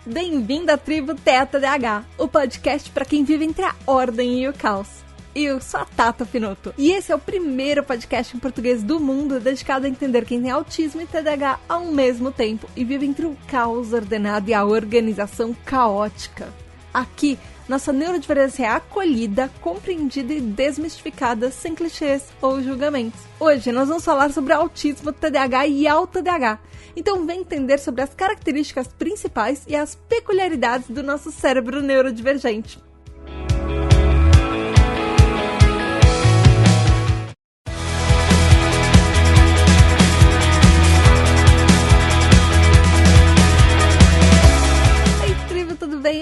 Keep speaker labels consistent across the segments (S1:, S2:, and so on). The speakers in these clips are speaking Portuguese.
S1: Bem-vindo à tribo TetaDH, o podcast para quem vive entre a ordem e o caos. Eu sou a Tata Finoto e esse é o primeiro podcast em português do mundo dedicado a entender quem tem autismo e TDAH ao mesmo tempo e vive entre o caos ordenado e a organização caótica. Aqui, nossa neurodivergência é acolhida, compreendida e desmistificada sem clichês ou julgamentos. Hoje nós vamos falar sobre autismo, TDAH e AutoDH. Então vem entender sobre as características principais e as peculiaridades do nosso cérebro neurodivergente.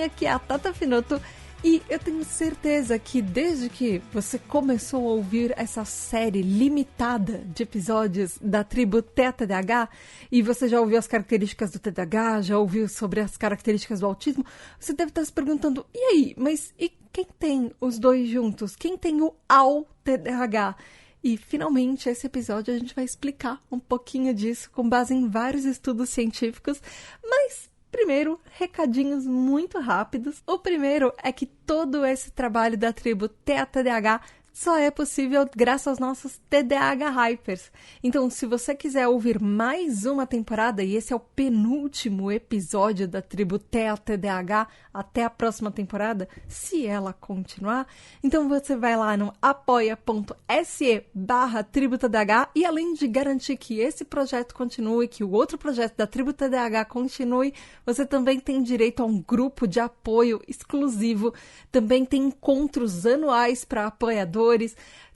S1: Aqui é a Tata Finoto e eu tenho certeza que desde que você começou a ouvir essa série limitada de episódios da tribo TetaDH e você já ouviu as características do TDAH, já ouviu sobre as características do autismo, você deve estar se perguntando, e aí, mas e quem tem os dois juntos? Quem tem o AuTDAH? E, finalmente, esse episódio a gente vai explicar um pouquinho disso com base em vários estudos científicos, mas primeiro, recadinhos muito rápidos. O primeiro é que todo esse trabalho da tribo TetaDH só é possível graças aos nossos TDAH Hypers. Então, se você quiser ouvir mais uma temporada, e esse é o penúltimo episódio da tribo TetaDH até a próxima temporada, se ela continuar, então você vai lá no apoia.se/tributadh e além de garantir que esse projeto continue, que o outro projeto da tribo TDAH continue, você também tem direito a um grupo de apoio exclusivo, também tem encontros anuais para apoiadores,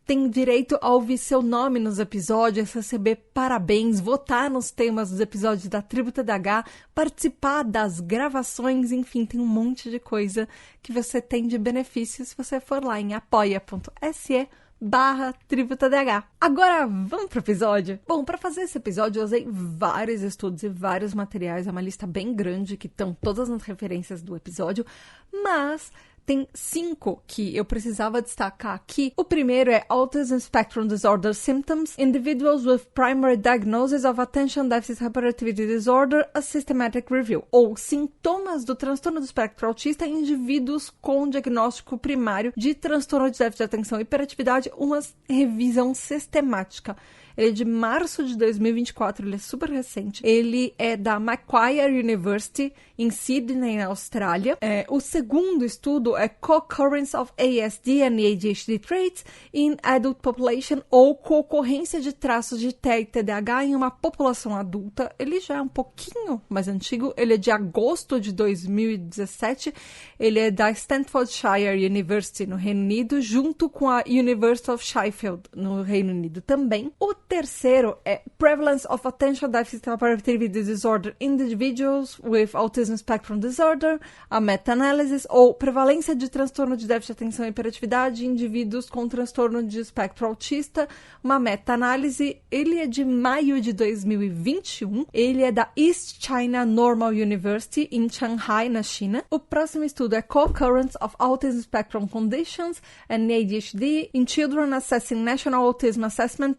S1: tem direito a ouvir seu nome nos episódios, receber parabéns, votar nos temas dos episódios da tribo TDAH, participar das gravações, enfim, tem um monte de coisa que você tem de benefício se você for lá em apoia.se/tributadh. Agora, vamos pro episódio? Bom, para fazer esse episódio eu usei vários estudos e vários materiais, é uma lista bem grande que estão todas nas referências do episódio, mas tem 5 que eu precisava destacar aqui. O primeiro é Autism Spectrum Disorder Symptoms, Individuals with Primary Diagnosis of Attention Deficit Hyperactivity Disorder, a Systematic Review, ou sintomas do transtorno do espectro autista em indivíduos com diagnóstico primário de transtorno de déficit de atenção e hiperatividade, uma revisão sistemática. Ele é de março de 2024, ele é super recente. Ele é da Macquarie University, em Sydney, na Austrália. O segundo estudo é Co-occurrence of ASD and ADHD traits in adult population, ou co-ocorrência de traços de TEA e TDAH em uma população adulta. Ele já é um pouquinho mais antigo, ele é de agosto de 2017. Ele é da Staffordshire University, no Reino Unido, junto com a University of Sheffield, no Reino Unido também. O terceiro é Prevalence of Attention Deficit Hyperactivity Disorder in Individuals with Autism Spectrum Disorder, a meta-análise, ou prevalência de transtorno de déficit de atenção e hiperatividade em indivíduos com transtorno de espectro autista, uma meta-análise. Ele é de maio de 2021, ele é da East China Normal University, em Shanghai, na China. O próximo estudo é Co-occurrence of Autism Spectrum Conditions and ADHD in Children Assessing National Autism Assessment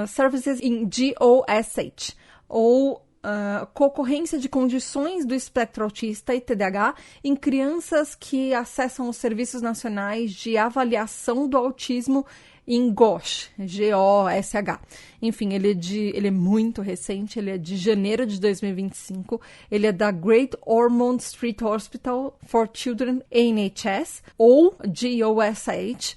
S1: Services in GOSH, ou co-ocorrência de condições do espectro autista e TDAH em crianças que acessam os serviços nacionais de avaliação do autismo em GOSH, G-O-S-H. Enfim, ele é muito recente, ele é de janeiro de 2025, ele é da Great Ormond Street Hospital for Children, NHS, ou GOSH,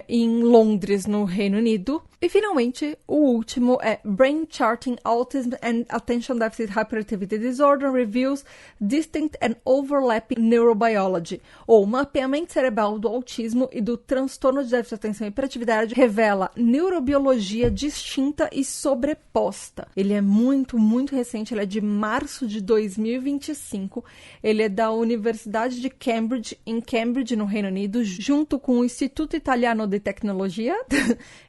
S1: em Londres, no Reino Unido. E, finalmente, o último é Brain Charting Autism and Attention Deficit Hyperactivity Disorder Reviews Distinct and Overlapping Neurobiology, ou mapeamento cerebral do autismo e do transtorno de déficit de atenção e hiperatividade, revela neurobiologia distinta e sobreposta. Ele é muito, muito recente, ele é de março de 2025, ele é da Universidade de Cambridge, em Cambridge, no Reino Unido, junto com o Instituto Italiano de Tecnologia,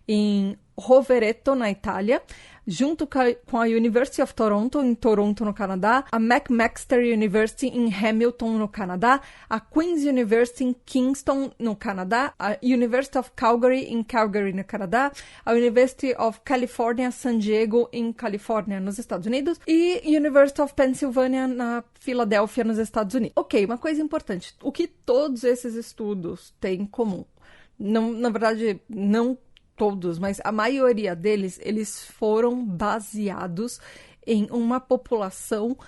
S1: em Rovereto, na Itália, junto com a University of Toronto, em Toronto, no Canadá, a McMaster University, em Hamilton, no Canadá, a Queen's University, em Kingston, no Canadá, a University of Calgary, em Calgary, no Canadá, a University of California, San Diego, em Califórnia, nos Estados Unidos, e University of Pennsylvania, na Filadélfia, nos Estados Unidos. Ok, uma coisa importante, o que todos esses estudos têm em comum? Não, na verdade, não todos, mas a maioria deles, eles foram baseados em uma população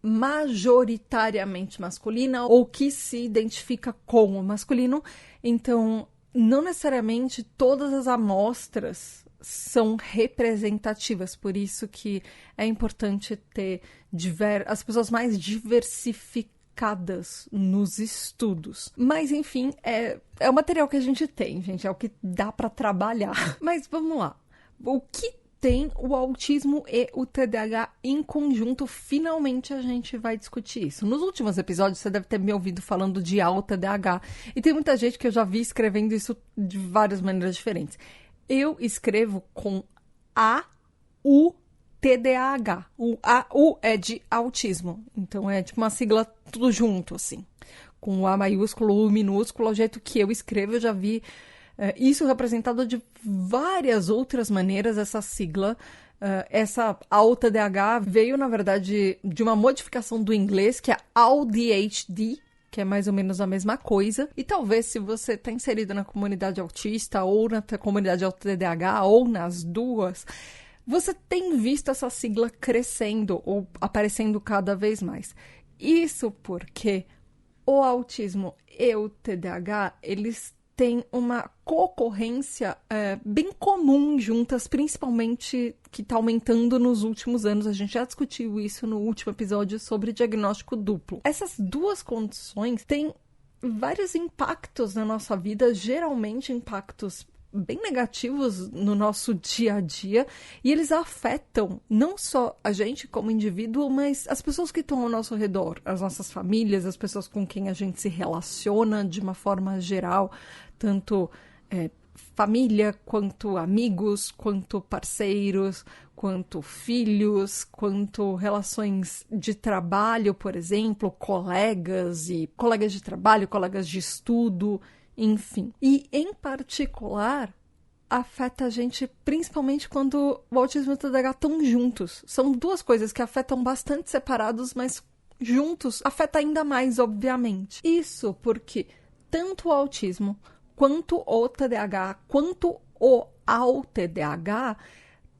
S1: majoritariamente masculina ou que se identifica como masculino. Então, não necessariamente todas as amostras são representativas, por isso que é importante ter as pessoas mais diversificadas nos estudos. Mas, enfim, é o material que a gente tem, gente, é o que dá para trabalhar. Mas vamos lá. O que tem o autismo e o TDAH em conjunto? Finalmente a gente vai discutir isso. Nos últimos episódios você deve ter me ouvido falando de TDAH, e tem muita gente que eu já vi escrevendo isso de várias maneiras diferentes. Eu escrevo com TDAH. O AU é de autismo. Então é tipo uma sigla tudo junto, assim. Com o A maiúsculo, o U minúsculo, ao jeito que eu escrevo, eu já vi isso representado de várias outras maneiras, essa sigla. Essa AU-TDAH veio, na verdade, de uma modificação do inglês, que é ADHD, que é mais ou menos a mesma coisa. E talvez, se você está inserido na comunidade autista, ou na comunidade TDAH, ou nas duas, você tem visto essa sigla crescendo ou aparecendo cada vez mais. Isso porque o autismo e o TDAH, eles têm uma concorrência bem comum juntas, principalmente que está aumentando nos últimos anos. A gente já discutiu isso no último episódio sobre diagnóstico duplo. Essas duas condições têm vários impactos na nossa vida, geralmente impactos bem negativos no nosso dia a dia, e eles afetam não só a gente como indivíduo, mas as pessoas que estão ao nosso redor, as nossas famílias, as pessoas com quem a gente se relaciona de uma forma geral, tanto família, quanto amigos, quanto parceiros, quanto filhos, quanto relações de trabalho, por exemplo, colegas de trabalho, colegas de estudo, enfim. E, em particular, afeta a gente principalmente quando o autismo e o TDAH estão juntos. São duas coisas que afetam bastante separados, mas juntos afeta ainda mais, obviamente. Isso porque tanto o autismo, quanto o TDAH, quanto o AU-TDAH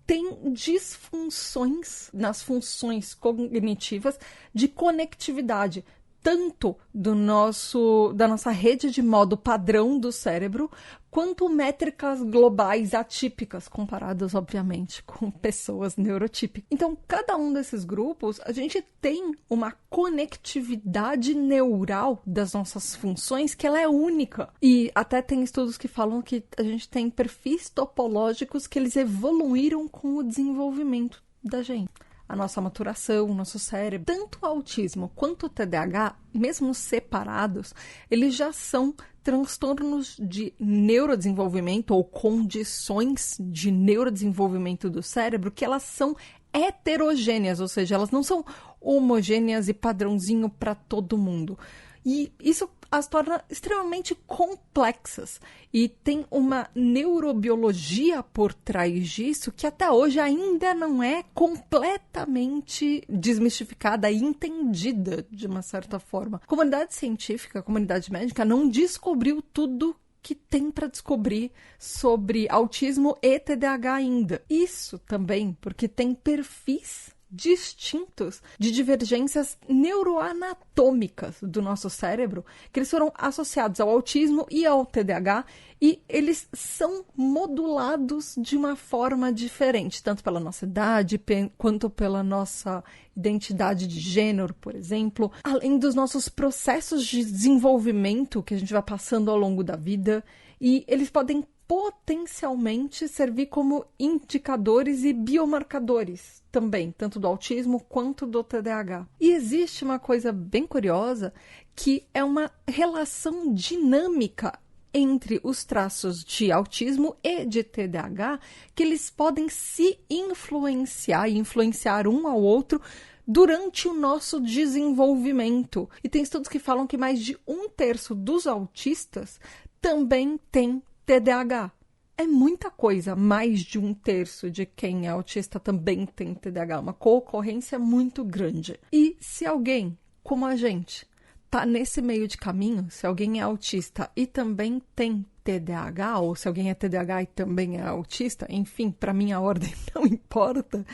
S1: tem disfunções nas funções cognitivas de conectividade, tanto da nossa rede de modo padrão do cérebro, quanto métricas globais atípicas, comparadas, obviamente, com pessoas neurotípicas. Então, cada um desses grupos, a gente tem uma conectividade neural das nossas funções que ela é única. E até tem estudos que falam que a gente tem perfis topológicos que eles evoluíram com o desenvolvimento da gente. A nossa maturação, o nosso cérebro. Tanto o autismo quanto o TDAH, mesmo separados, eles já são transtornos de neurodesenvolvimento ou condições de neurodesenvolvimento do cérebro que elas são heterogêneas, ou seja, elas não são homogêneas e padrãozinho para todo mundo. E isso as torna extremamente complexas. E tem uma neurobiologia por trás disso que até hoje ainda não é completamente desmistificada e entendida de uma certa forma. A comunidade científica, a comunidade médica não descobriu tudo que tem para descobrir sobre autismo e TDAH ainda. Isso também porque tem perfis distintos de divergências neuroanatômicas do nosso cérebro, que eles foram associados ao autismo e ao TDAH, e eles são modulados de uma forma diferente, tanto pela nossa idade, quanto pela nossa identidade de gênero, por exemplo, além dos nossos processos de desenvolvimento que a gente vai passando ao longo da vida, e eles podem potencialmente servir como indicadores e biomarcadores também, tanto do autismo quanto do TDAH. E existe uma coisa bem curiosa, que é uma relação dinâmica entre os traços de autismo e de TDAH, que eles podem se influenciar e influenciar um ao outro durante o nosso desenvolvimento. E tem estudos que falam que mais de 1/3 dos autistas também tem TDAH. É muita coisa, mais de 1/3 de quem é autista também tem TDAH, uma concorrência muito grande. E se alguém, como a gente, tá nesse meio de caminho, se alguém é autista e também tem TDAH, ou se alguém é TDAH e também é autista, enfim, para mim a ordem não importa,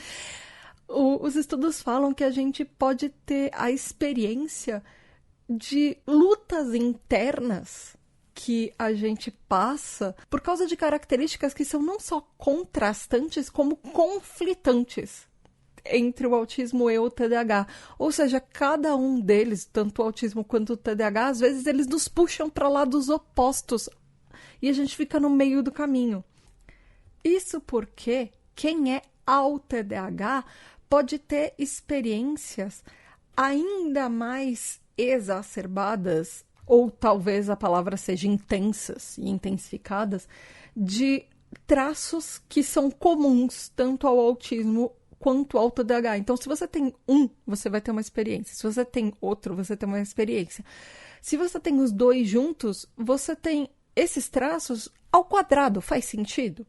S1: os estudos falam que a gente pode ter a experiência de lutas internas que a gente passa por causa de características que são não só contrastantes, como conflitantes entre o autismo e o TDAH. Ou seja, cada um deles, tanto o autismo quanto o TDAH, às vezes eles nos puxam para lados opostos e a gente fica no meio do caminho. Isso porque quem é ao TDAH pode ter experiências ainda mais exacerbadas, ou talvez a palavra seja intensas e intensificadas, de traços que são comuns tanto ao autismo quanto ao TDAH. Então, se você tem um, você vai ter uma experiência. Se você tem outro, você tem uma experiência. Se você tem os dois juntos, você tem esses traços ao quadrado. Faz sentido?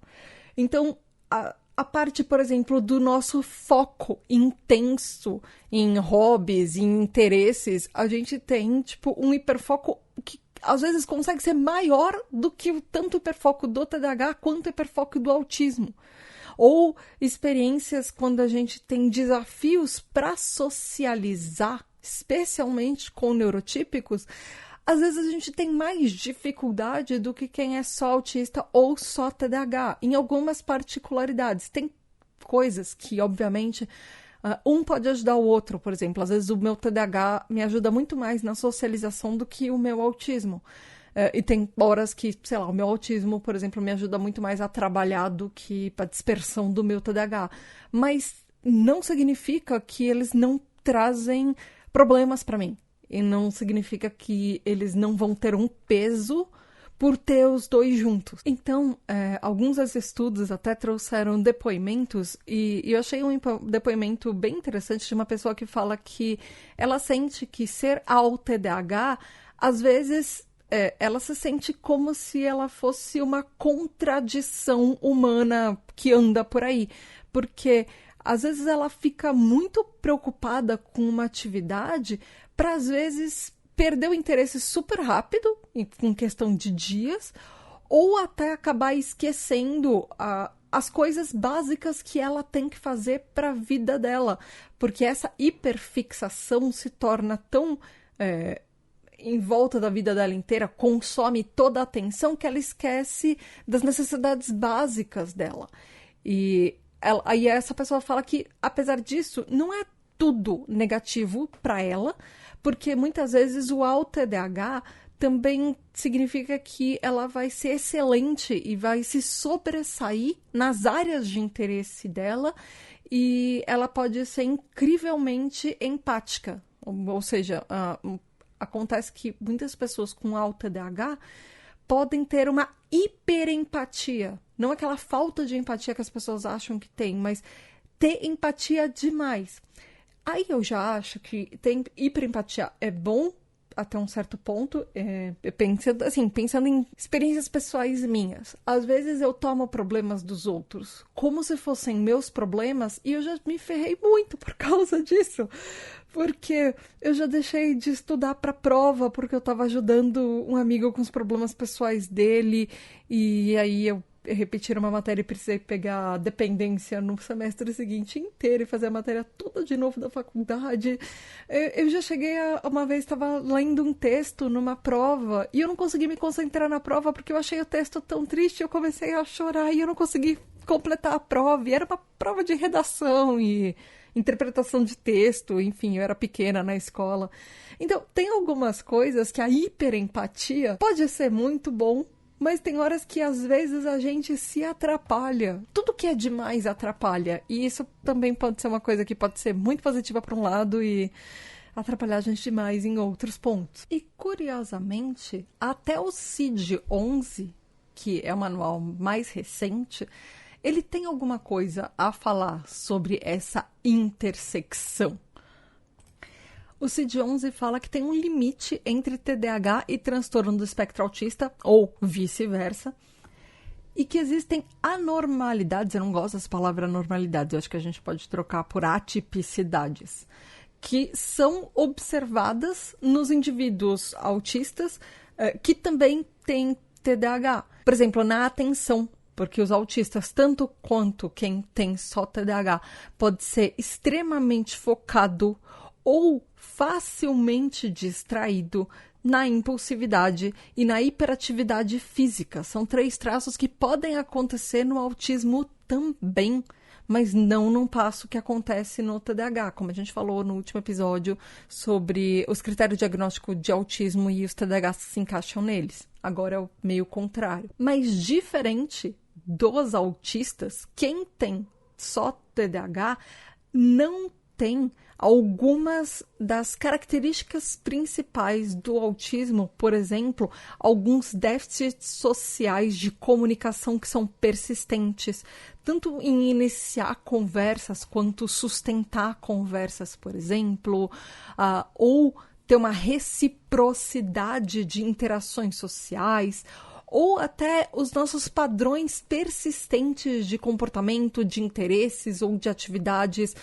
S1: Então, a parte, por exemplo, do nosso foco intenso em hobbies, em interesses, a gente tem, tipo, um hiperfoco que às vezes consegue ser maior do que tanto o hiperfoco do TDAH quanto o hiperfoco do autismo. Ou experiências quando a gente tem desafios para socializar, especialmente com neurotípicos, às vezes a gente tem mais dificuldade do que quem é só autista ou só TDAH, em algumas particularidades. Tem coisas que, obviamente, um pode ajudar o outro. Por exemplo, às vezes o meu TDAH me ajuda muito mais na socialização do que o meu autismo. E tem horas que, sei lá, o meu autismo, por exemplo, me ajuda muito mais a trabalhar do que para dispersão do meu TDAH. Mas não significa que eles não trazem problemas para mim. E não significa que eles não vão ter um peso por ter os dois juntos. Então, alguns dos estudos até trouxeram depoimentos, e eu achei um depoimento bem interessante de uma pessoa que fala que ela sente que ser ao TDAH, às vezes, ela se sente como se ela fosse uma contradição humana que anda por aí. Porque, às vezes, ela fica muito preocupada com uma atividade para, às vezes, perder o interesse super rápido, em questão de dias, ou até acabar esquecendo as coisas básicas que ela tem que fazer para a vida dela. Porque essa hiperfixação se torna tão em volta da vida dela inteira, consome toda a atenção que ela esquece das necessidades básicas dela. E aí essa pessoa fala que, apesar disso, não é tudo negativo para ela, porque muitas vezes o TDAH também significa que ela vai ser excelente e vai se sobressair nas áreas de interesse dela, e ela pode ser incrivelmente empática. Ou seja, acontece que muitas pessoas com TDAH podem ter uma hiperempatia. Não aquela falta de empatia que as pessoas acham que tem, mas ter empatia demais. Aí eu já acho que ter hiperempatia é bom até um certo ponto, pensando em experiências pessoais minhas. Às vezes eu tomo problemas dos outros como se fossem meus problemas, e eu já me ferrei muito por causa disso. Porque eu já deixei de estudar para prova porque eu estava ajudando um amigo com os problemas pessoais dele, e aí eu repetir uma matéria e precisei pegar a dependência no semestre seguinte inteiro e fazer a matéria toda de novo da faculdade. Eu já cheguei uma vez, estava lendo um texto numa prova e eu não consegui me concentrar na prova porque eu achei o texto tão triste, eu comecei a chorar e eu não consegui completar a prova. E era uma prova de redação e interpretação de texto, enfim, eu era pequena na escola. Então, tem algumas coisas que a hiperempatia pode ser muito bom, mas tem horas que, às vezes, a gente se atrapalha. Tudo que é demais atrapalha. E isso também pode ser uma coisa que pode ser muito positiva para um lado e, atrapalhar a gente demais em outros pontos. E, curiosamente, até o CID-11, que é o manual mais recente, ele tem alguma coisa a falar sobre essa intersecção. O CID-11 fala que tem um limite entre TDAH e transtorno do espectro autista, ou vice-versa, e que existem anormalidades, eu não gosto dessa palavra anormalidades, eu acho que a gente pode trocar por atipicidades, que são observadas nos indivíduos autistas que também têm TDAH. Por exemplo, na atenção, porque os autistas, tanto quanto quem tem só TDAH, pode ser extremamente focado ou facilmente distraído, na impulsividade e na hiperatividade física. São 3 traços que podem acontecer no autismo também, mas não num passo que acontece no TDAH, como a gente falou no último episódio sobre os critérios diagnósticos de autismo e os TDAH se encaixam neles. Agora é o meio contrário. Mas diferente dos autistas, quem tem só TDAH não tem algumas das características principais do autismo, por exemplo, alguns déficits sociais de comunicação que são persistentes, tanto em iniciar conversas quanto sustentar conversas, por exemplo, ou ter uma reciprocidade de interações sociais, ou até os nossos padrões persistentes de comportamento, de interesses ou de atividades,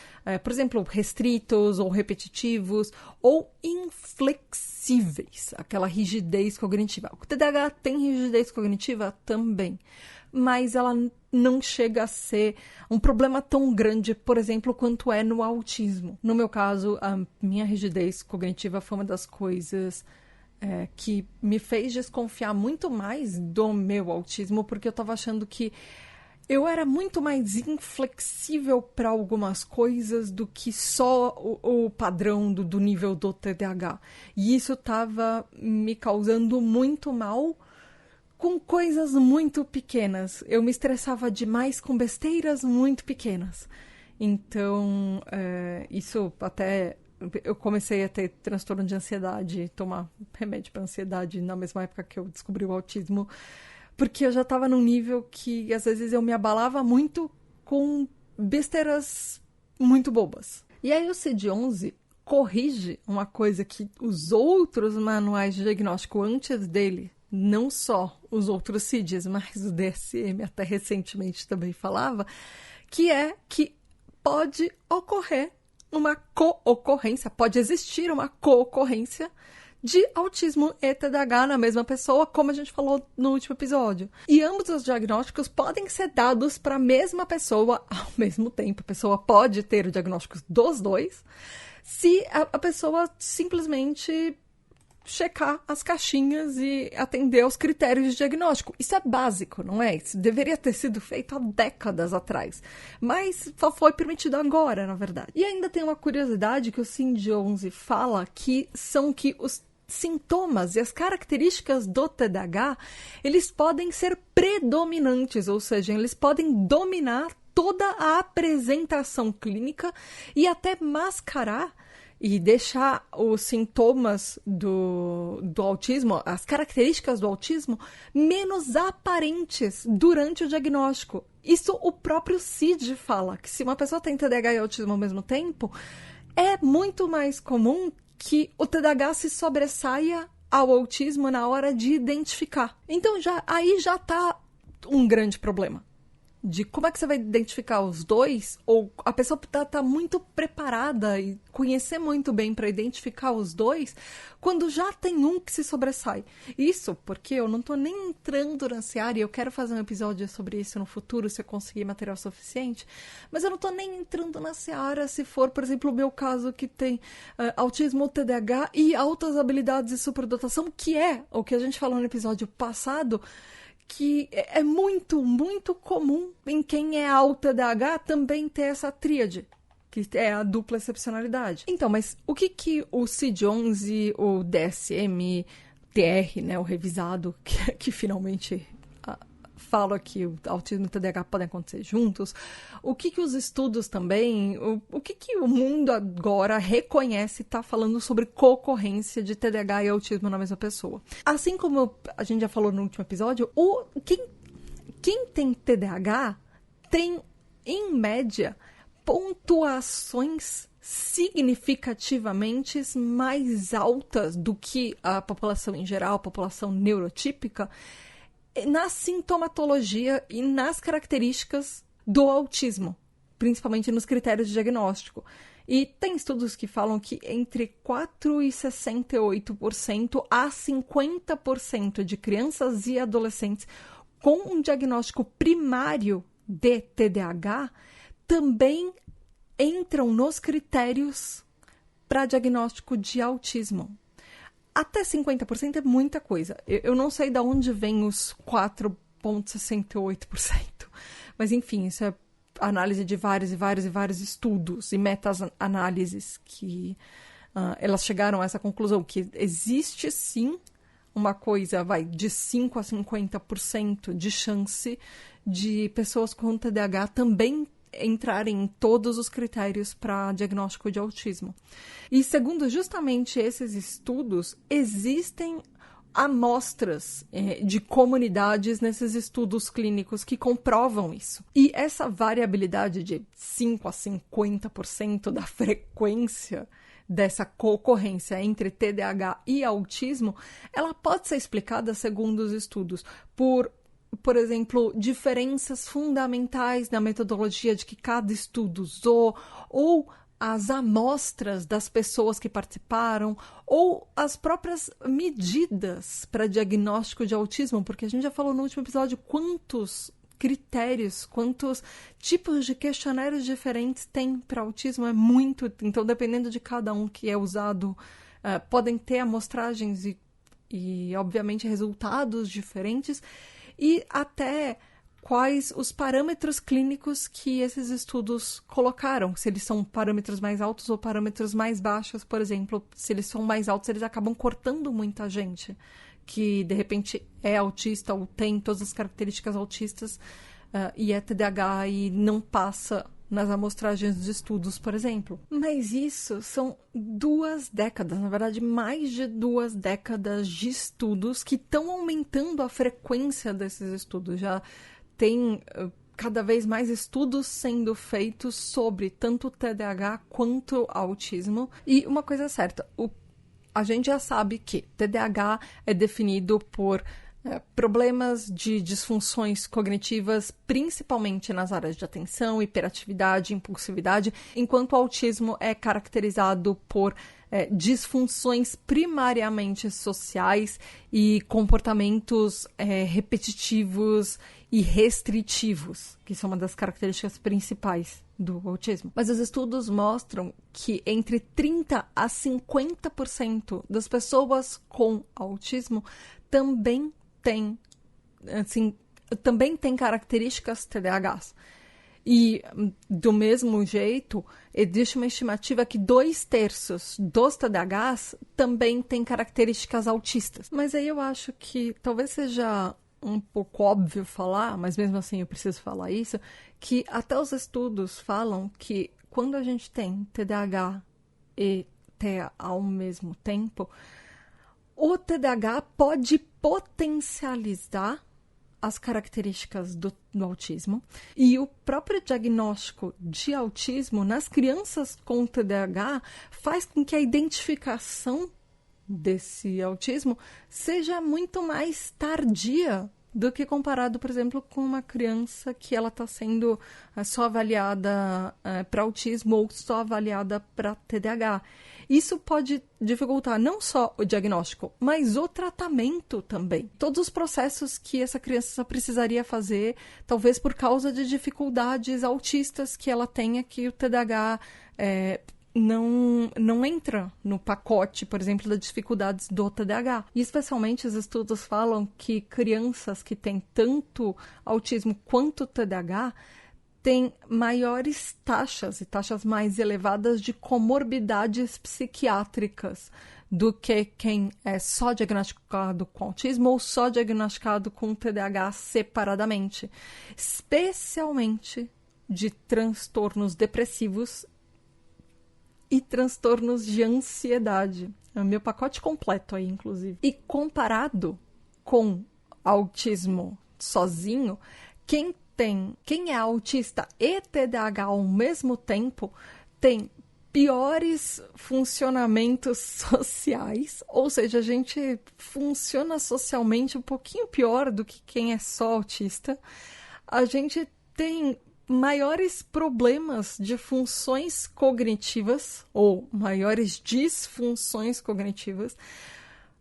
S1: por exemplo, restritos ou repetitivos, ou inflexíveis, aquela rigidez cognitiva. O TDAH tem rigidez cognitiva também, mas ela não chega a ser um problema tão grande, por exemplo, quanto é no autismo. No meu caso, a minha rigidez cognitiva foi uma das coisas que me fez desconfiar muito mais do meu autismo, porque eu estava achando que eu era muito mais inflexível para algumas coisas do que só o padrão do nível do TDAH. E isso estava me causando muito mal com coisas muito pequenas. Eu me estressava demais com besteiras muito pequenas. Então, isso até... Eu comecei a ter transtorno de ansiedade, tomar remédio para ansiedade na mesma época que eu descobri o autismo, porque eu já estava num nível que, às vezes, eu me abalava muito com besteiras muito bobas. E aí o CID-11 corrige uma coisa que os outros manuais de diagnóstico antes dele, não só os outros CIDs, mas o DSM até recentemente também falava, que é que pode ocorrer uma co-ocorrência, pode existir uma co-ocorrência de autismo e TDAH na mesma pessoa, como a gente falou no último episódio. E ambos os diagnósticos podem ser dados para a mesma pessoa ao mesmo tempo. A pessoa pode ter o diagnóstico dos dois, se a pessoa simplesmente checar as caixinhas e atender aos critérios de diagnóstico. Isso é básico, não é? Isso deveria ter sido feito há décadas atrás. Mas só foi permitido agora, na verdade. E ainda tem uma curiosidade que o CID-11 fala, que são que os sintomas e as características do TDAH, eles podem ser predominantes, ou seja, eles podem dominar toda a apresentação clínica e até mascarar e deixar os sintomas do autismo, as características do autismo, menos aparentes durante o diagnóstico. Isso o próprio CID fala, que se uma pessoa tem TDAH e autismo ao mesmo tempo, é muito mais comum que o TDAH se sobressaia ao autismo na hora de identificar. Então, aí já está um grande problema. De como é que você vai identificar os dois, ou a pessoa tá muito preparada e conhecer muito bem para identificar os dois, quando já tem um que se sobressai. Isso porque eu não tô nem entrando nessa área, eu quero fazer um episódio sobre isso no futuro, se eu conseguir material suficiente, mas eu não tô nem entrando nessa área se for, por exemplo, o meu caso que tem autismo, TDAH e altas habilidades de superdotação, que é o que a gente falou no episódio passado, que é muito, muito comum em quem é alta TDAH também ter essa tríade, que é a dupla excepcionalidade. Então, mas o que o CID-11, o DSM-TR, né, o revisado, que finalmente fala que o autismo e o TDAH podem acontecer juntos, o que os estudos também, o que o mundo agora reconhece e está falando sobre concorrência de TDAH e autismo na mesma pessoa. Assim como a gente já falou no último episódio, quem tem TDAH tem, em média, pontuações significativamente mais altas do que a população em geral, a população neurotípica, na sintomatologia e nas características do autismo, principalmente nos critérios de diagnóstico. E tem estudos que falam que entre 4,68% a 50% de crianças e adolescentes com um diagnóstico primário de TDAH também entram nos critérios para diagnóstico de autismo. Até 50% é muita coisa. Eu não sei de onde vem os 4,68%. Mas, enfim, isso é análise de vários estudos e meta-análises que elas chegaram a essa conclusão, que existe, sim, uma coisa, de 5% a 50% de chance de pessoas com TDAH também entrarem em todos os critérios para diagnóstico de autismo. E segundo justamente esses estudos, existem amostras de comunidades nesses estudos clínicos que comprovam isso. E essa variabilidade de 5% a 50% da frequência dessa concorrência entre TDAH e autismo, ela pode ser explicada, segundo os estudos, por exemplo, diferenças fundamentais na metodologia de que cada estudo usou, ou as amostras das pessoas que participaram, ou as próprias medidas para diagnóstico de autismo, porque a gente já falou no último episódio quantos critérios, quantos tipos de questionários diferentes tem para autismo, é muito. Então, dependendo de cada um que é usado, podem ter amostragens e, obviamente, resultados diferentes, e até quais os parâmetros clínicos que esses estudos colocaram, se eles são parâmetros mais altos ou parâmetros mais baixos, por exemplo. Se eles são mais altos, eles acabam cortando muita gente que, de repente, é autista ou tem todas as características autistas e é TDAH e não passa nas amostragens dos estudos, por exemplo. Mas isso são 2 décadas, na verdade, mais de 2 décadas de estudos que estão aumentando a frequência desses estudos. Já tem cada vez mais estudos sendo feitos sobre tanto TDAH quanto autismo. E uma coisa é certa, a gente já sabe que TDAH é definido por problemas de disfunções cognitivas, principalmente nas áreas de atenção, hiperatividade, impulsividade, enquanto o autismo é caracterizado por disfunções primariamente sociais e comportamentos repetitivos e restritivos, que são uma das características principais do autismo. Mas os estudos mostram que entre 30% a 50% das pessoas com autismo também tem características TDAHs. E, do mesmo jeito, existe uma estimativa que 2/3 dos TDAHs também têm características autistas. Mas aí eu acho que talvez seja um pouco óbvio falar, mas mesmo assim eu preciso falar isso, que até os estudos falam que quando a gente tem TDAH e TEA ao mesmo tempo, o TDAH pode potencializar as características do autismo, e o próprio diagnóstico de autismo nas crianças com TDAH faz com que a identificação desse autismo seja muito mais tardia do que comparado, por exemplo, com uma criança que ela está sendo só avaliada para autismo ou só avaliada para TDAH. Isso pode dificultar não só o diagnóstico, mas o tratamento também. Todos os processos que essa criança precisaria fazer, talvez por causa de dificuldades autistas que ela tenha, que o TDAH não entra no pacote, por exemplo, das dificuldades do TDAH. E especialmente os estudos falam que crianças que têm tanto autismo quanto TDAH tem maiores taxas e taxas mais elevadas de comorbidades psiquiátricas do que quem é só diagnosticado com autismo ou só diagnosticado com TDAH separadamente, especialmente de transtornos depressivos e transtornos de ansiedade. É o meu pacote completo aí, inclusive. E comparado com autismo sozinho, quem é autista e TDAH ao mesmo tempo tem piores funcionamentos sociais, ou seja, a gente funciona socialmente um pouquinho pior do que quem é só autista. A gente tem maiores problemas de funções cognitivas, ou maiores disfunções cognitivas,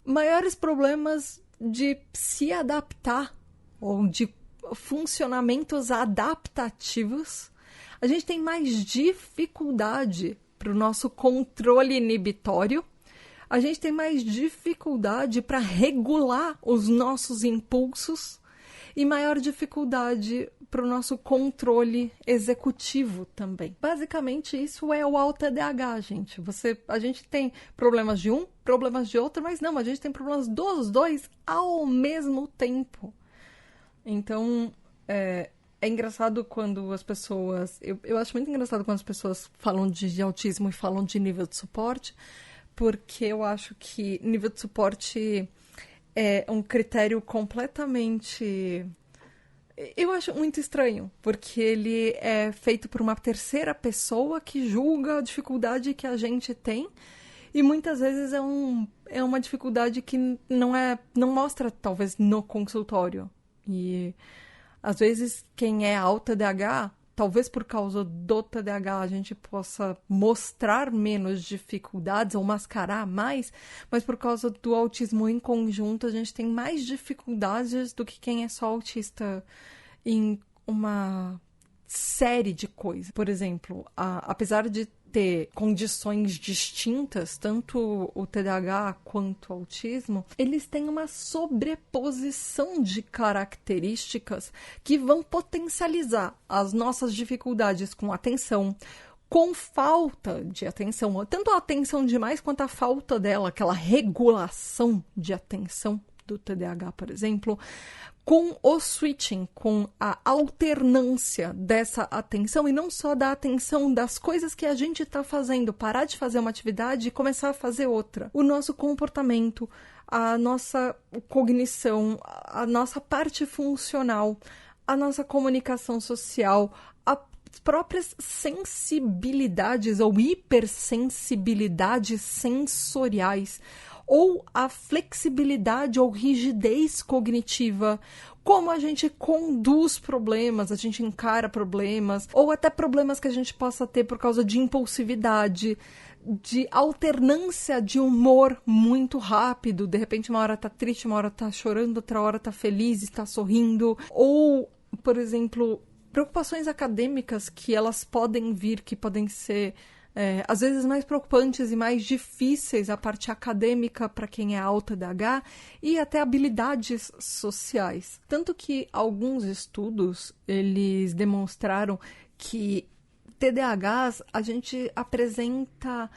S1: maiores problemas de se adaptar, ou de funcionamentos adaptativos. A gente tem mais dificuldade para o nosso controle inibitório, a gente tem mais dificuldade para regular os nossos impulsos e maior dificuldade para o nosso controle executivo também. Basicamente, isso é o AuTDAH, gente. A gente tem problemas de um, problemas de outro, mas não, a gente tem problemas dos dois ao mesmo tempo. Então, é engraçado quando as pessoas... Eu acho muito engraçado quando as pessoas falam de autismo e falam de nível de suporte, porque eu acho que nível de suporte é um critério completamente... Eu acho muito estranho, porque ele é feito por uma terceira pessoa que julga a dificuldade que a gente tem, e muitas vezes é uma dificuldade que não mostra, talvez, no consultório. E às vezes quem é AuTDAH, talvez por causa do TDAH a gente possa mostrar menos dificuldades ou mascarar mais, mas por causa do autismo em conjunto a gente tem mais dificuldades do que quem é só autista em uma série de coisas. Por exemplo, apesar de ter condições distintas, tanto o TDAH quanto o autismo, eles têm uma sobreposição de características que vão potencializar as nossas dificuldades com atenção, com falta de atenção, tanto a atenção demais quanto a falta dela, aquela regulação de atenção do TDAH, por exemplo, com o switching, com a alternância dessa atenção, e não só da atenção das coisas que a gente está fazendo, parar de fazer uma atividade e começar a fazer outra. O nosso comportamento, a nossa cognição, a nossa parte funcional, a nossa comunicação social, as próprias sensibilidades ou hipersensibilidades sensoriais, ou a flexibilidade ou rigidez cognitiva, como a gente conduz problemas, a gente encara problemas, ou até problemas que a gente possa ter por causa de impulsividade, de alternância de humor muito rápido, de repente uma hora tá triste, uma hora tá chorando, outra hora tá feliz, está sorrindo, ou, por exemplo, preocupações acadêmicas que elas podem vir, que podem ser às vezes mais preocupantes e mais difíceis a parte acadêmica para quem é AuTDAH, e até habilidades sociais. Tanto que alguns estudos, eles demonstraram que TDAHs, a gente apresenta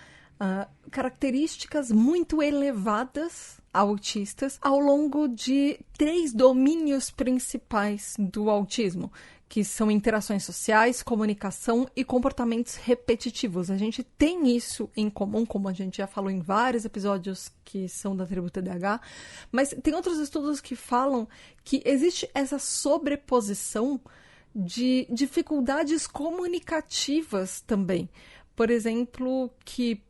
S1: características muito elevadas autistas ao longo de 3 domínios principais do autismo, que são interações sociais, comunicação e comportamentos repetitivos. A gente tem isso em comum, como a gente já falou em vários episódios que são da tribo TDAH, mas tem outros estudos que falam que existe essa sobreposição de dificuldades comunicativas também. Por exemplo, que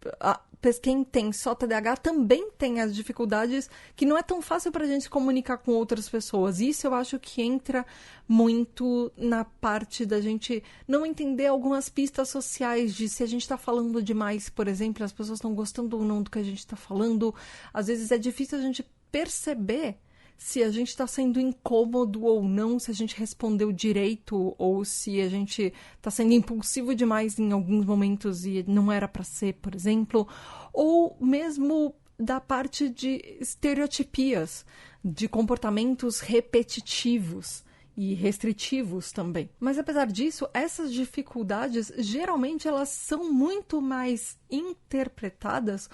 S1: quem tem só TDAH também tem as dificuldades que não é tão fácil para a gente se comunicar com outras pessoas. Isso eu acho que entra muito na parte da gente não entender algumas pistas sociais de se a gente está falando demais, por exemplo, as pessoas estão gostando ou não do que a gente está falando. Às vezes é difícil a gente perceber se a gente está sendo incômodo ou não, se a gente respondeu direito ou se a gente está sendo impulsivo demais em alguns momentos e não era para ser, por exemplo, ou mesmo da parte de estereotipias, de comportamentos repetitivos. e restritivos também. Mas apesar disso, essas dificuldades geralmente elas são muito mais interpretadas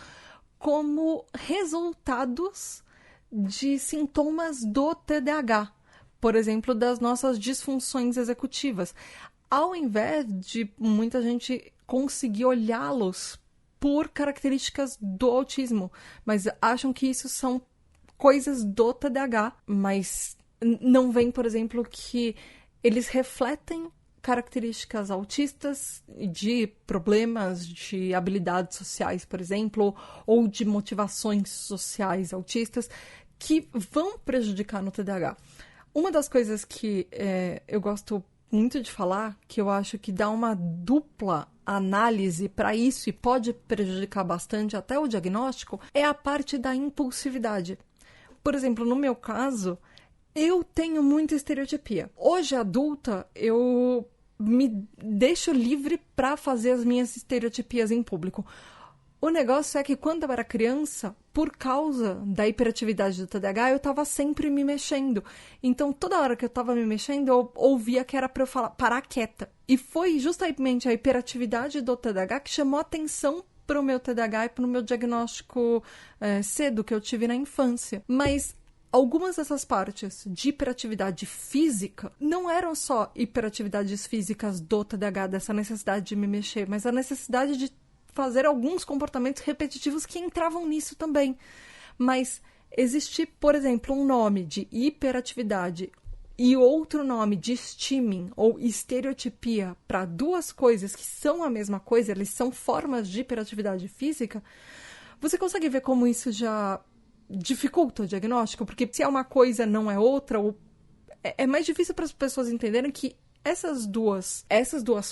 S1: como resultados de sintomas do TDAH, por exemplo, das nossas disfunções executivas, ao invés de muita gente conseguir olhá-los por características do autismo, mas acham que isso são coisas do TDAH, mas não veem, por exemplo, que eles refletem características autistas de problemas de habilidades sociais, por exemplo, ou de motivações sociais autistas que vão prejudicar no TDAH. Uma das coisas que eu gosto muito de falar, que eu acho que dá uma dupla análise para isso e pode prejudicar bastante até o diagnóstico, é a parte da impulsividade. Por exemplo, no meu caso, eu tenho muita estereotipia. Hoje, adulta, eu me deixo livre para fazer as minhas estereotipias em público. O negócio é que quando eu era criança, por causa da hiperatividade do TDAH, eu estava sempre me mexendo. Então, toda hora que eu estava me mexendo, eu ouvia que era para eu falar, parar quieta. E foi justamente a hiperatividade do TDAH que chamou a atenção para o meu TDAH e para o meu diagnóstico cedo que eu tive na infância. Mas algumas dessas partes de hiperatividade física não eram só hiperatividades físicas do TDAH, dessa necessidade de me mexer, mas a necessidade de fazer alguns comportamentos repetitivos que entravam nisso também. Mas existe, por exemplo, um nome de hiperatividade e outro nome de stimming ou estereotipia para duas coisas que são a mesma coisa, eles são formas de hiperatividade física, você consegue ver como isso já dificulta o diagnóstico? Porque se é uma coisa, não é outra, ou é mais difícil para as pessoas entenderem que essas duas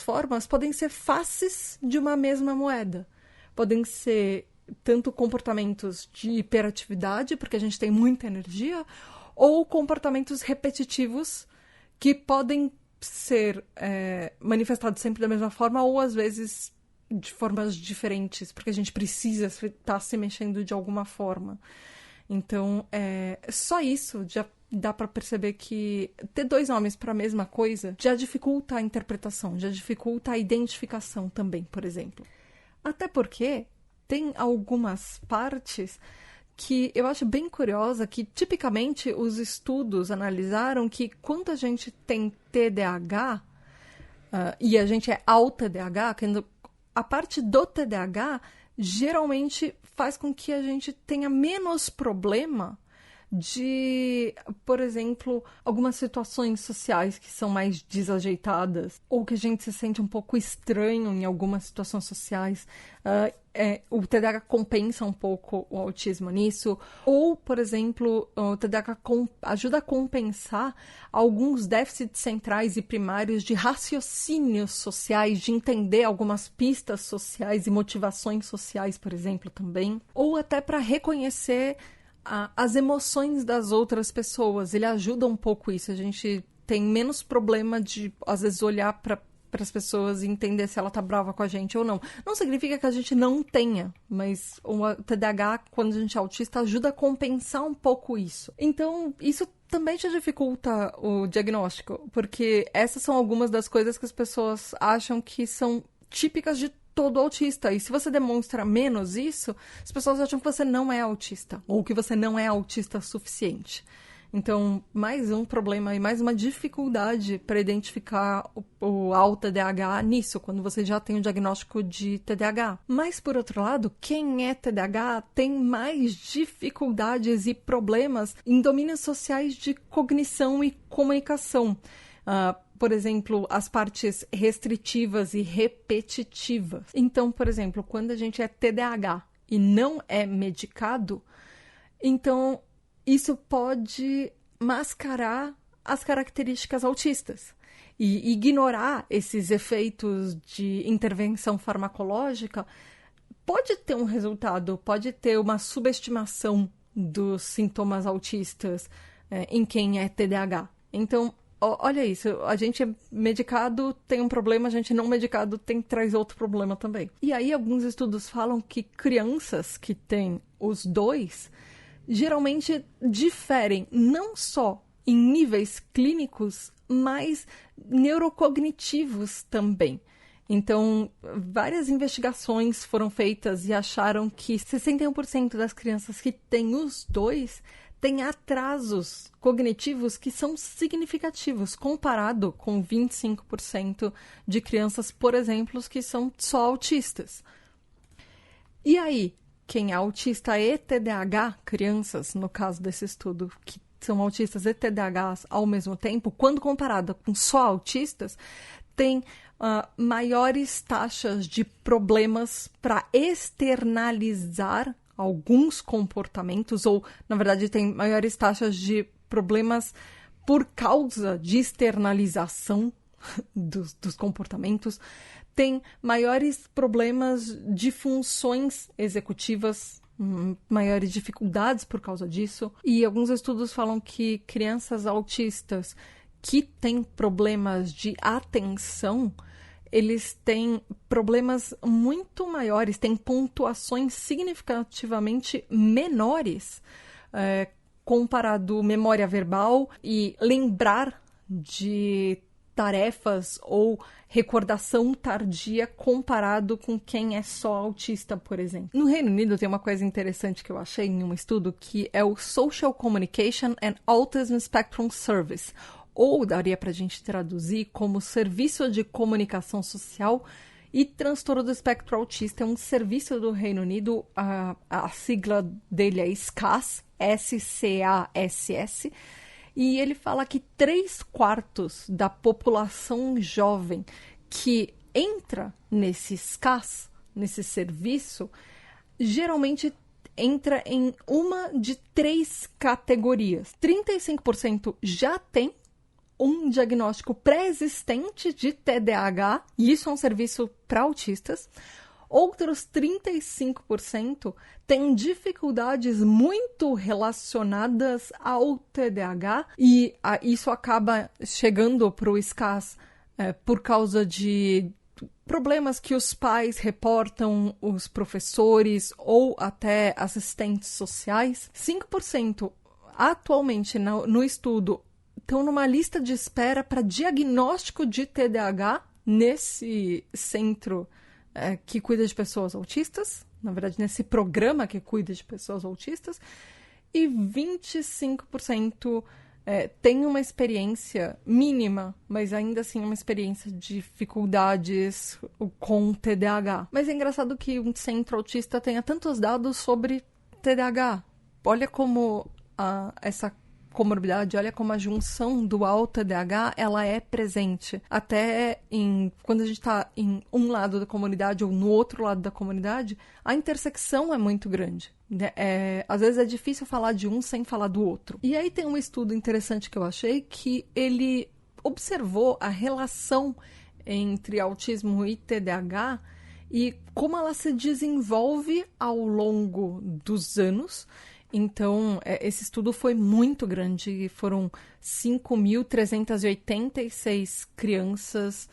S1: formas podem ser faces de uma mesma moeda. Podem ser tanto comportamentos de hiperatividade, porque a gente tem muita energia, ou comportamentos repetitivos que podem ser manifestados sempre da mesma forma, ou às vezes de formas diferentes, porque a gente precisa estar se mexendo de alguma forma. Então, só isso já dá para perceber que ter dois nomes para a mesma coisa já dificulta a interpretação, já dificulta a identificação também, por exemplo. Até porque tem algumas partes que eu acho bem curiosa, que tipicamente os estudos analisaram que quando a gente tem TDAH, e a gente é ao TDAH, a parte do TDAH geralmente faz com que a gente tenha menos problema de, por exemplo, algumas situações sociais que são mais desajeitadas, ou que a gente se sente um pouco estranho em algumas situações sociais. O TDAH compensa um pouco o autismo nisso, ou, por exemplo, o TDAH ajuda a compensar alguns déficits centrais e primários de raciocínios sociais, de entender algumas pistas sociais e motivações sociais, por exemplo, também, ou até para reconhecer as emoções das outras pessoas. Ele ajuda um pouco isso. A gente tem menos problema de, às vezes, olhar para as pessoas e entender se ela tá brava com a gente ou não. Não significa que a gente não tenha, mas o TDAH, quando a gente é autista, ajuda a compensar um pouco isso. Então, isso também te dificulta o diagnóstico, porque essas são algumas das coisas que as pessoas acham que são típicas de todo autista. E se você demonstra menos isso, as pessoas acham que você não é autista, ou que você não é autista suficiente. Então, mais um problema e mais uma dificuldade para identificar o TDAH nisso, quando você já tem o diagnóstico de TDAH. Mas, por outro lado, quem é TDAH tem mais dificuldades e problemas em domínios sociais de cognição e comunicação. Por exemplo, as partes restritivas e repetitivas. Então, por exemplo, quando a gente é TDAH e não é medicado, então isso pode mascarar as características autistas e ignorar esses efeitos de intervenção farmacológica pode ter um resultado, pode ter uma subestimação dos sintomas autistas em quem é TDAH. Então, olha isso, a gente é medicado, tem um problema, a gente não medicado traz outro problema também. E aí alguns estudos falam que crianças que têm os dois geralmente diferem não só em níveis clínicos, mais neurocognitivos também. Então, várias investigações foram feitas e acharam que 61% das crianças que têm os dois têm atrasos cognitivos que são significativos, comparado com 25% de crianças, por exemplo, que são só autistas. E aí, quem é autista e TDAH, crianças, no caso desse estudo, que são autistas e TDAHs ao mesmo tempo, quando comparada com só autistas, tem maiores taxas de problemas para externalizar alguns comportamentos, ou, na verdade, tem maiores taxas de problemas por causa de externalização dos comportamentos, tem maiores problemas de funções executivas, maiores dificuldades por causa disso. E alguns estudos falam que crianças autistas que têm problemas de atenção, eles têm problemas muito maiores, têm pontuações significativamente menores comparado memória verbal e lembrar de tarefas ou recordação tardia comparado com quem é só autista, por exemplo. No Reino Unido tem uma coisa interessante que eu achei em um estudo que é o Social Communication and Autism Spectrum Service, ou daria para a gente traduzir como Serviço de Comunicação Social e Transtorno do Espectro Autista. É um serviço do Reino Unido, a sigla dele é SCASS, SCASS, e ele fala que 3/4 da população jovem que entra nesse SCASS, nesse serviço, geralmente entra em uma de 3 categorias. 35% já tem um diagnóstico pré-existente de TDAH, e isso é um serviço para autistas. Outros 35% têm dificuldades muito relacionadas ao TDAH, e isso acaba chegando para o SCASS por causa de problemas que os pais reportam, os professores ou até assistentes sociais. 5% atualmente no estudo estão numa lista de espera para diagnóstico de TDAH nesse centro que cuida de pessoas autistas, na verdade, nesse programa que cuida de pessoas autistas, e 25% tem uma experiência mínima, mas ainda assim uma experiência de dificuldades com TDAH. Mas é engraçado que um centro autista tenha tantos dados sobre TDAH. Olha como essa comorbidade, olha como a junção dual TDAH, ela é presente. Até quando a gente está em um lado da comunidade ou no outro lado da comunidade, a intersecção é muito grande. Às vezes é difícil falar de um sem falar do outro. E aí tem um estudo interessante que eu achei, que ele observou a relação entre autismo e TDAH e como ela se desenvolve ao longo dos anos. Então, esse estudo foi muito grande, foram 5.386 crianças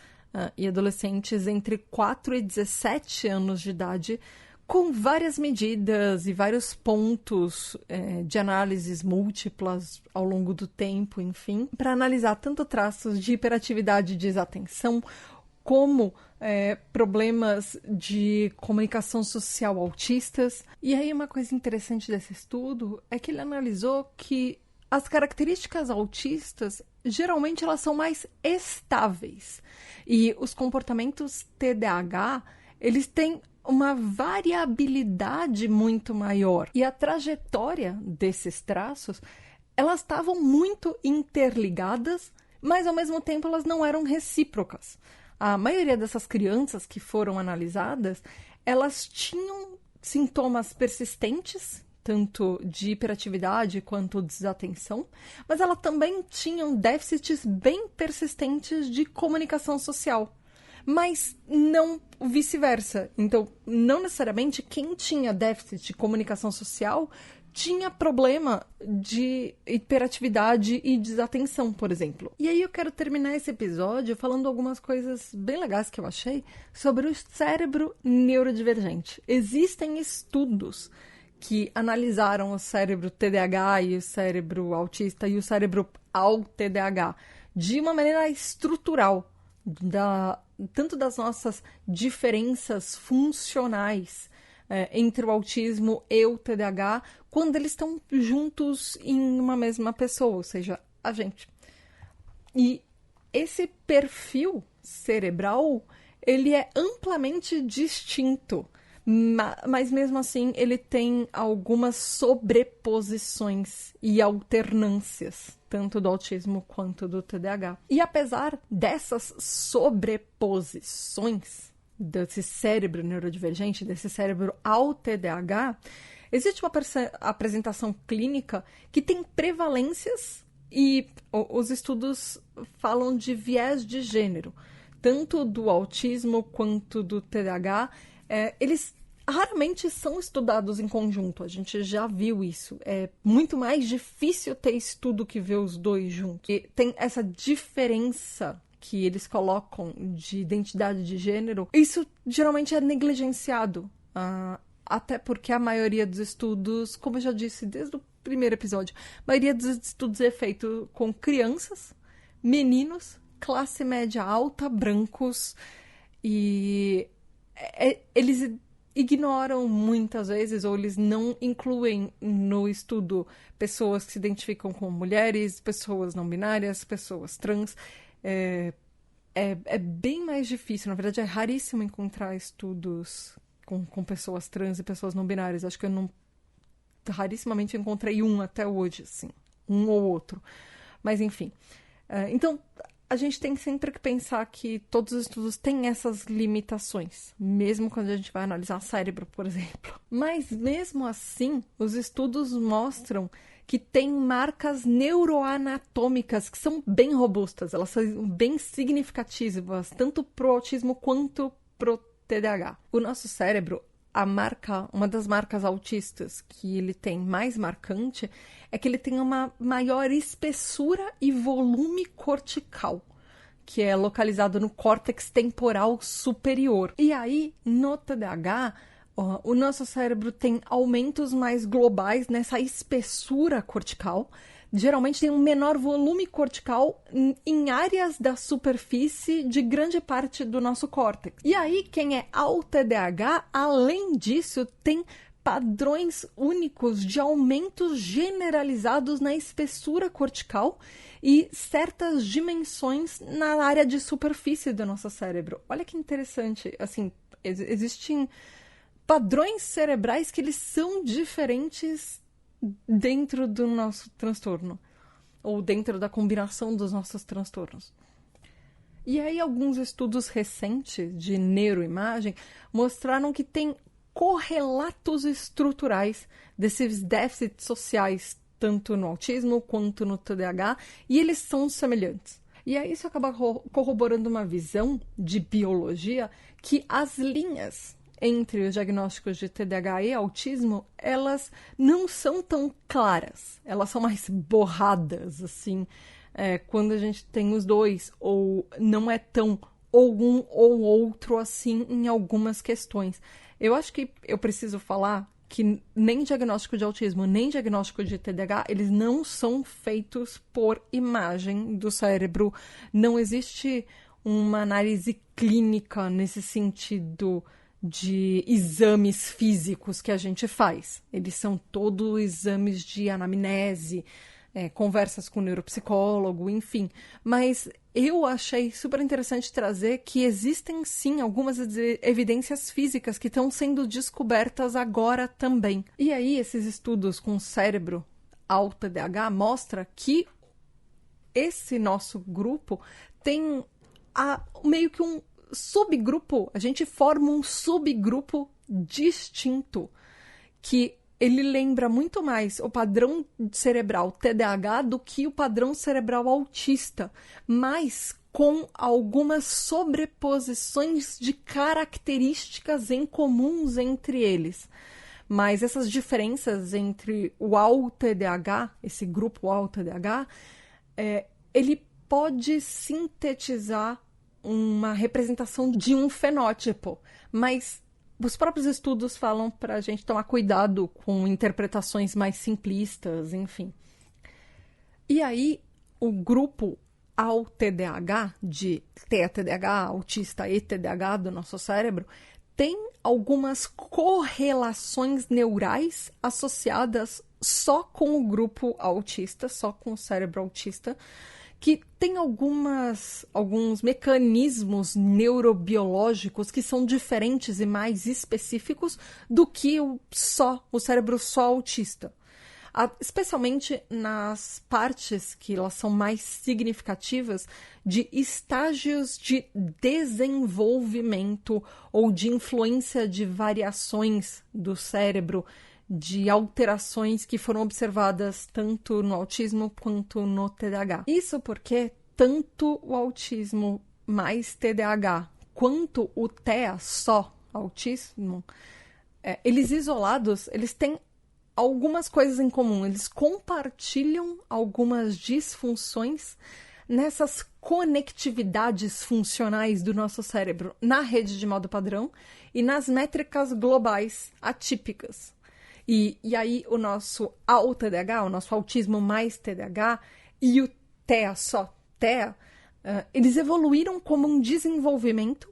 S1: e adolescentes entre 4 e 17 anos de idade, com várias medidas e vários pontos de análises múltiplas ao longo do tempo, enfim, para analisar tanto traços de hiperatividade e desatenção, como problemas de comunicação social autistas. E aí uma coisa interessante desse estudo é que ele analisou que as características autistas, geralmente elas são mais estáveis. E os comportamentos TDAH, eles têm uma variabilidade muito maior. E a trajetória desses traços, elas estavam muito interligadas, mas ao mesmo tempo elas não eram recíprocas. A maioria dessas crianças que foram analisadas, elas tinham sintomas persistentes, tanto de hiperatividade quanto de desatenção, mas elas também tinham déficits bem persistentes de comunicação social, mas não vice-versa. Então, não necessariamente quem tinha déficit de comunicação social tinha problema de hiperatividade e desatenção, por exemplo. E aí eu quero terminar esse episódio falando algumas coisas bem legais que eu achei sobre o cérebro neurodivergente. Existem estudos que analisaram o cérebro TDAH e o cérebro autista e o cérebro ao TDAH de uma maneira estrutural, tanto das nossas diferenças funcionais entre o autismo e o TDAH, quando eles estão juntos em uma mesma pessoa, ou seja, a gente. E esse perfil cerebral, ele é amplamente distinto, mas mesmo assim ele tem algumas sobreposições e alternâncias, tanto do autismo quanto do TDAH. E apesar dessas sobreposições desse cérebro neurodivergente, desse cérebro ao TDAH, existe uma apresentação clínica que tem prevalências e os estudos falam de viés de gênero, tanto do autismo quanto do TDAH. Eles raramente são estudados em conjunto, a gente já viu isso. É muito mais difícil ter estudo que ver os dois juntos. E tem essa diferença que eles colocam de identidade de gênero, isso geralmente é negligenciado. Até porque a maioria dos estudos, como eu já disse desde o primeiro episódio, a maioria dos estudos é feito com crianças, meninos, classe média alta, brancos, e eles ignoram muitas vezes, ou eles não incluem no estudo pessoas que se identificam com mulheres, pessoas não binárias, pessoas trans. É bem mais difícil, na verdade é raríssimo encontrar estudos com pessoas trans e pessoas não binárias. Acho que eu rarissimamente encontrei um até hoje, assim, um ou outro. Mas enfim, então a gente tem sempre que pensar que todos os estudos têm essas limitações, mesmo quando a gente vai analisar cérebro, por exemplo. Mas mesmo assim, os estudos mostram que tem marcas neuroanatômicas que são bem robustas, elas são bem significativas, tanto pro autismo quanto pro TDAH. O nosso cérebro, uma das marcas autistas que ele tem mais marcante é que ele tem uma maior espessura e volume cortical, que é localizado no córtex temporal superior. E aí, no TDAH, o nosso cérebro tem aumentos mais globais nessa espessura cortical. Geralmente tem um menor volume cortical em áreas da superfície de grande parte do nosso córtex. E aí, quem é ao TDAH, além disso, tem padrões únicos de aumentos generalizados na espessura cortical e certas dimensões na área de superfície do nosso cérebro. Olha que interessante, assim, existem padrões cerebrais que eles são diferentes dentro do nosso transtorno, ou dentro da combinação dos nossos transtornos. E aí alguns estudos recentes de neuroimagem mostraram que tem correlatos estruturais desses déficits sociais, tanto no autismo quanto no TDAH, e eles são semelhantes. E aí isso acaba corroborando uma visão de biologia que as linhas entre os diagnósticos de TDAH e autismo, elas não são tão claras. Elas são mais borradas, assim, quando a gente tem os dois, ou não é tão ou um ou outro, assim, em algumas questões. Eu acho que eu preciso falar que nem diagnóstico de autismo, nem diagnóstico de TDAH, eles não são feitos por imagem do cérebro. Não existe uma análise clínica nesse sentido de exames físicos que a gente faz. Eles são todos exames de anamnese, conversas com o neuropsicólogo, enfim. Mas eu achei super interessante trazer que existem, sim, algumas evidências físicas que estão sendo descobertas agora também. E aí, esses estudos com o cérebro ao TDAH mostram que esse nosso grupo tem meio que um subgrupo, a gente forma um subgrupo distinto, que ele lembra muito mais o padrão cerebral TDAH do que o padrão cerebral autista, mas com algumas sobreposições de características em comuns entre eles. Mas essas diferenças entre o AU-TDAH, esse grupo AU-TDAH, ele pode sintetizar uma representação de um fenótipo, mas os próprios estudos falam para a gente tomar cuidado com interpretações mais simplistas, enfim. E aí, o grupo ao TDAH, de TDAH, autista e TDAH do nosso cérebro, tem algumas correlações neurais associadas só com o grupo autista, só com o cérebro autista, que tem alguns mecanismos neurobiológicos que são diferentes e mais específicos do que o cérebro só autista. Especialmente nas partes que elas são mais significativas de estágios de desenvolvimento ou de influência de variações do cérebro, de alterações que foram observadas tanto no autismo quanto no TDAH. Isso porque tanto o autismo mais TDAH quanto o TEA só autismo, eles isolados, eles têm algumas coisas em comum. Eles compartilham algumas disfunções nessas conectividades funcionais do nosso cérebro na rede de modo padrão e nas métricas globais atípicas. E aí o nosso TDAH, o nosso autismo mais TDAH e o TEA só TEA, eles evoluíram como um desenvolvimento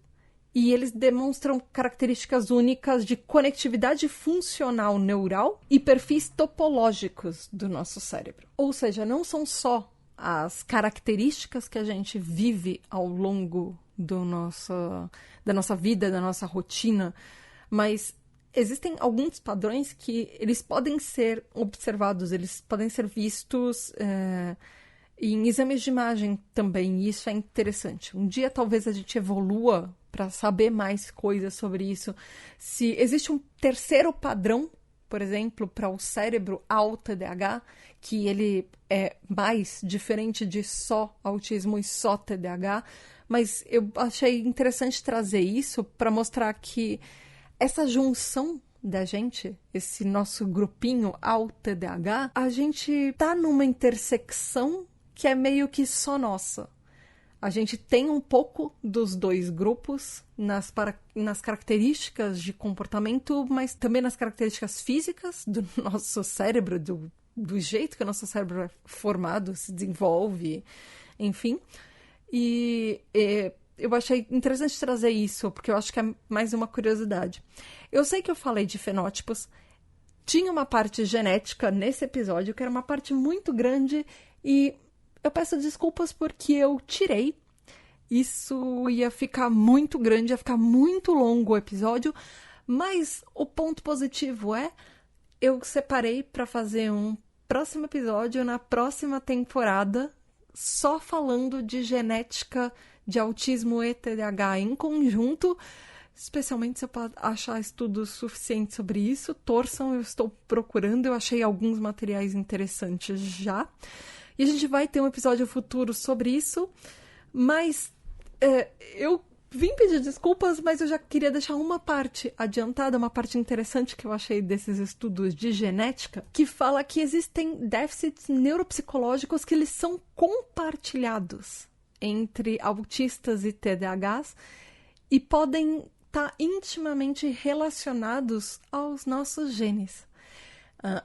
S1: e eles demonstram características únicas de conectividade funcional neural e perfis topológicos do nosso cérebro. Ou seja, não são só as características que a gente vive ao longo da nossa vida, da nossa rotina, mas existem alguns padrões que eles podem ser observados, eles podem ser vistos em exames de imagem também, e isso é interessante. Um dia talvez a gente evolua para saber mais coisas sobre isso. Se existe um terceiro padrão, por exemplo, para o cérebro ao TDAH, que ele é mais diferente de só autismo e só TDAH, mas eu achei interessante trazer isso para mostrar que essa junção da gente, esse nosso grupinho ao TDAH, a gente tá numa intersecção que é meio que só nossa. A gente tem um pouco dos dois grupos nas características de comportamento, mas também nas características físicas do nosso cérebro, do jeito que o nosso cérebro é formado, se desenvolve, enfim. E eu achei interessante trazer isso, porque eu acho que é mais uma curiosidade. Eu sei que eu falei de fenótipos, tinha uma parte genética nesse episódio, que era uma parte muito grande, e eu peço desculpas porque eu tirei. Isso ia ficar muito grande, ia ficar muito longo o episódio, mas o ponto positivo eu separei para fazer um próximo episódio na próxima temporada, só falando de genética de autismo e TDAH em conjunto, especialmente se eu achar estudos suficientes sobre isso. Torçam, eu estou procurando, eu achei alguns materiais interessantes já. E a gente vai ter um episódio futuro sobre isso, mas eu vim pedir desculpas, mas eu já queria deixar uma parte adiantada, uma parte interessante que eu achei desses estudos de genética, que fala que existem déficits neuropsicológicos que eles são compartilhados entre autistas e TDAHs e podem estar intimamente relacionados aos nossos genes.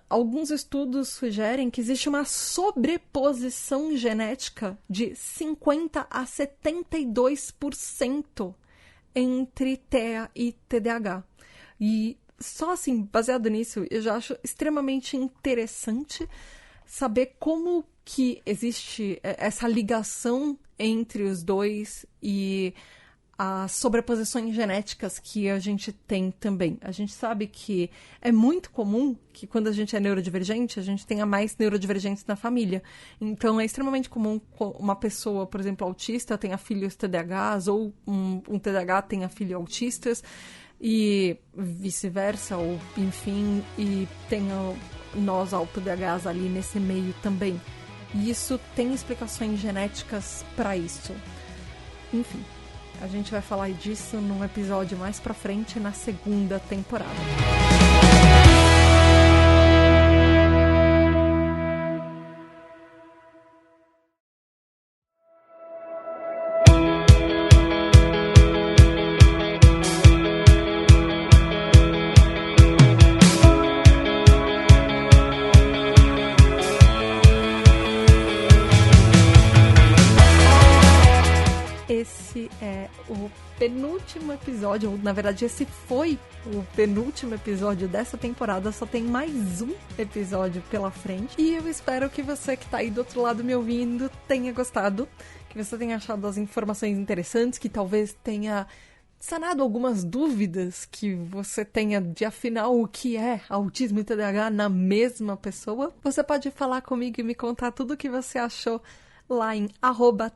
S1: Alguns estudos sugerem que existe uma sobreposição genética de 50% a 72% entre TEA e TDAH. E só assim, baseado nisso, eu já acho extremamente interessante saber como que existe essa ligação entre os dois e as sobreposições genéticas que a gente tem também. A gente sabe que é muito comum que quando a gente é neurodivergente, a gente tenha mais neurodivergentes na família. Então, é extremamente comum uma pessoa, por exemplo, autista, tenha filhos TDAHs, ou um TDAH tenha filhos autistas, e vice-versa, ou enfim, e tenha nós TDAHs ali nesse meio também. E isso tem explicações genéticas para isso. Enfim. A gente vai falar disso num episódio mais pra frente, na segunda temporada. episódio, ou na verdade esse foi o penúltimo episódio dessa temporada, só tem mais um episódio pela frente. E eu espero que você que tá aí do outro lado me ouvindo tenha gostado, que você tenha achado as informações interessantes, que talvez tenha sanado algumas dúvidas que você tenha de afinal o que é autismo e TDAH na mesma pessoa. Você pode falar comigo e me contar tudo o que você achou lá em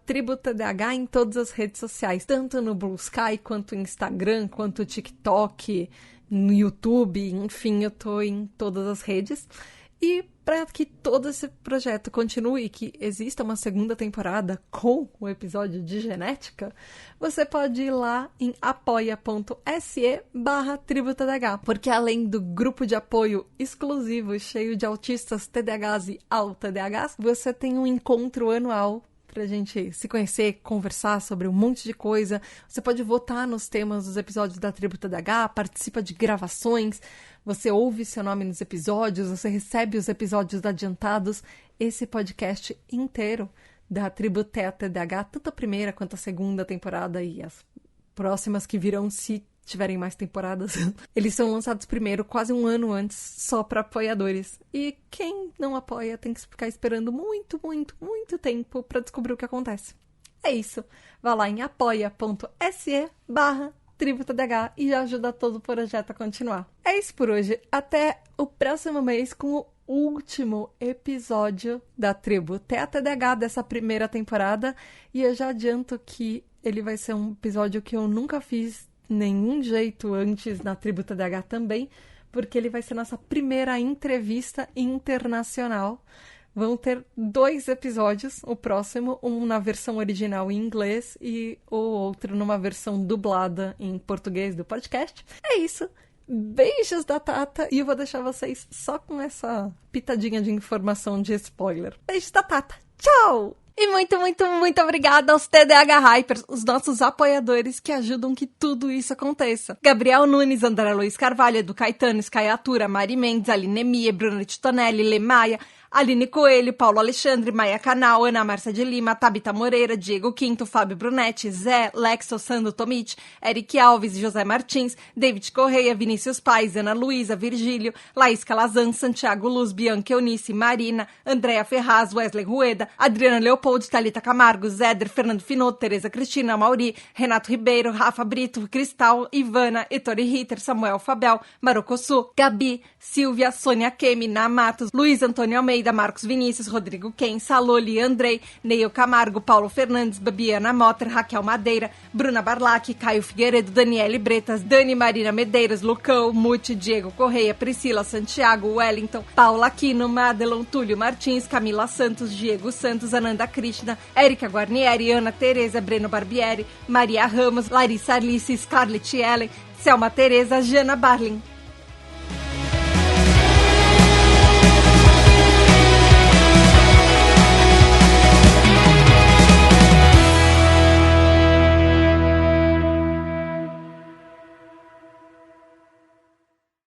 S1: @tributdh em todas as redes sociais, tanto no Blue Sky, quanto no Instagram, quanto no TikTok, no YouTube, enfim, eu tô em todas as redes. E para que todo esse projeto continue e que exista uma segunda temporada com o episódio de genética, você pode ir lá em apoia.se/tributdh, porque além do grupo de apoio exclusivo cheio de autistas, TDAHs e AuTDAHs, você tem um encontro anual pra gente se conhecer, conversar sobre um monte de coisa. Você pode votar nos temas dos episódios da Tribo TDAH, participa de gravações, você ouve seu nome nos episódios, você recebe os episódios adiantados. Esse podcast inteiro da Tribo TDAH, tanto a primeira quanto a segunda temporada e as próximas que virão, se tiverem mais temporadas, eles são lançados primeiro, quase um ano antes, só para apoiadores. E quem não apoia tem que ficar esperando muito, muito, muito tempo para descobrir o que acontece. É isso. Vá lá em apoia.se/tributdh e já ajuda todo o projeto a continuar. É isso por hoje. Até o próximo mês com o último episódio da Tribo TDAH dessa primeira temporada. E eu já adianto que ele vai ser um episódio que eu nunca fiz nenhum jeito antes na Tribo TDAH também, porque ele vai ser nossa primeira entrevista internacional. Vão ter 2 episódios, o próximo, um na versão original em inglês e o outro numa versão dublada em português do podcast. É isso. Beijos da Tata, e eu vou deixar vocês só com essa pitadinha de informação de spoiler. Beijos da Tata. Tchau! E muito, muito, muito obrigada aos TDAH Hypers, os nossos apoiadores que ajudam que tudo isso aconteça. Gabriel Nunes, André Luiz Carvalho, Edu Caetano, Sky Atura, Mari Mendes, Aline Mia, Bruna Titonelli, Lemaia, Aline Coelho, Paulo Alexandre, Maia Canal, Ana Márcia de Lima, Tabita Moreira, Diego Quinto, Fábio Brunetti, Zé, Lexo, Sandro Tomite, Eric Alves, José Martins, David Correia, Vinícius Paes, Ana Luísa, Virgílio, Laís Calazan, Santiago Luz, Bianca Eunice, Marina, Andréa Ferraz, Wesley Rueda, Adriana Leopoldo, Thalita Camargo, Zéder, Fernando Finotto, Tereza Cristina, Mauri, Renato Ribeiro, Rafa Brito, Cristal, Ivana, Ettore Ritter, Samuel Fabel, Marocossu, Gabi, Silvia, Sônia Kemi, Namatos, Luiz Antônio Almeida, Marcos Vinícius, Rodrigo Ken, Saloli, Andrei, Neil Camargo, Paulo Fernandes, Babiana Motter, Raquel Madeira, Bruna Barlac, Caio Figueiredo, Daniele Bretas, Dani Marina Medeiros, Lucão, Muti, Diego Correia, Priscila Santiago, Wellington, Paula Aquino, Madelon, Túlio Martins, Camila Santos, Diego Santos, Ananda Krishna, Érica Guarnieri, Ana Tereza, Breno Barbieri, Maria Ramos, Larissa Alice, Scarlett Ellen, Selma Tereza, Jana Barlin.